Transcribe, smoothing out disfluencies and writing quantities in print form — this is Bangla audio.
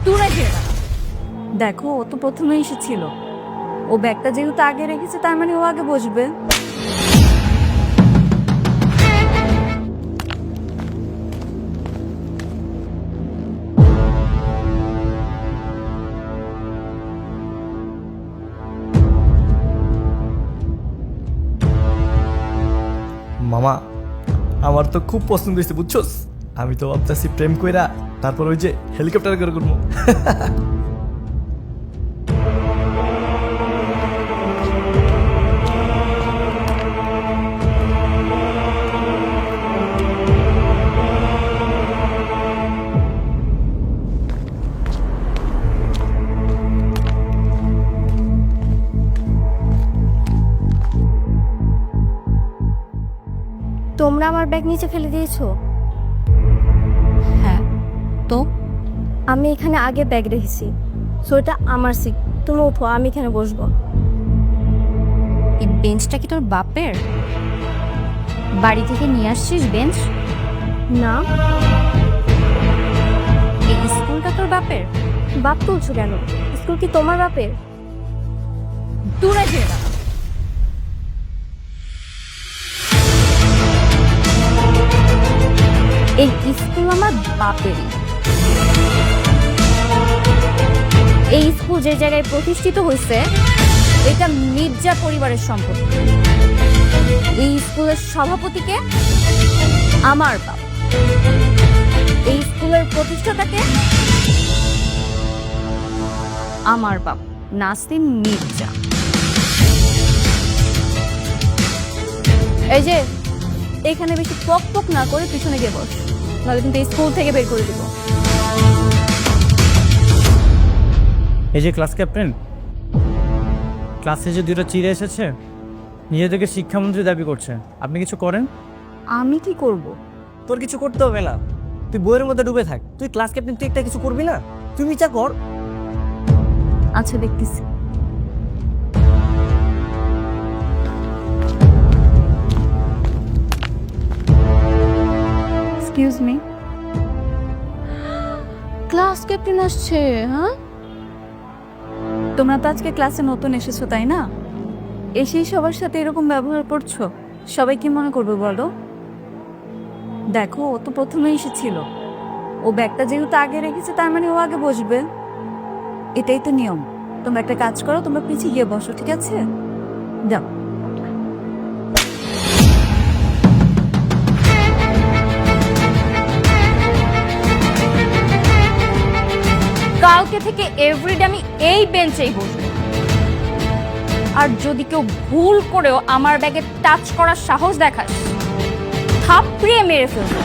দূরে যেও না। দেখো, ও তো প্রথমে এসেছিল। ও ব্যাগটা যেহেতু আগে রেখেছে, তার মানে ও আগে বসবে। মামা, আমার তো খুব পছন্দ হয়েছে বুঝছোস। আমি তো ভাবতেছি প্রেম কইরা তারপর ওই যে হেলিকপ্টার করে করবো। তোমরা আমার ব্যাগ নিচে ফেলে দিয়েছো? হ্যাঁ, তো আমি এখানে আগে ব্যাগ রেখেছি, সো এটা আমার সিট। তুমি ওঠো, আমি এখানে বসবো। এই বেঞ্চটা কি তোর বাপের? বাড়ি থেকে নিয়ে আসছিস বেঞ্চ? না, এই স্কুলটা তোর বাপের? বাপ তুলছো কেন? স্কুল কি তোমার বাপের? দূরে যেও না। এই স্কুল আমার বাপেরই। এই স্কুল যে জায়গায় প্রতিষ্ঠিত হয়েছে, এটা মির্জা পরিবারের সম্পত্তি। এই স্কুলের সভাপতিকে আমার বাপ, এই স্কুলের প্রতিষ্ঠাতাকে আমার বাপ, নাসিম মির্জা। এই যে, এখানে বেশি পক পক না করে পিছনে গিয়ে বস, নাহলে কিন্তু এই স্কুল থেকে বের করে দিব। এই যে ক্লাস ক্যাপ্টেন, ক্লাসে যে দুটো চিড়ে এসেছে, নিজেদেরকে শিক্ষামন্ত্রী দাবি করছে। আপনি কিছু করেন? আমি কি করব? তোর কিছু করতে হবে না, তুই বইয়ের মধ্যে ডুবে থাক। তুই ক্লাস ক্যাপ্টেন, তুই একটা কিছু করবি না? তুই বিচার কর। আচ্ছা, দেখতেছি। এক্সকিউজ মি, ক্লাস ক্যাপ্টেন আসছে? হ্যাঁ, তোমরা তো আজকে ক্লাসে নতুন এসেছো, তাই না? এসেই সবার সাথে এরকম ব্যবহার করছো, সবাই কি মনে করবে বলো? দেখো, ও তো প্রথমে এসেছিল। ও ব্যাগটা যেহেতু আগে রেখেছে, তার মানে ও আগে বসবে। এটাই তো নিয়ম। তোমরা একটা কাজ করো, তোমরা পিছিয়ে গিয়ে বসো, ঠিক আছে? যাও। কালকে থেকে এভরিডে আমি এই বেঞ্চেই বসবো। আর যদি কেউ ভুল করেও আমার ব্যাগে টাচ করার সাহস দেখাস, থাপড়িয়ে মেরে ফেলবো।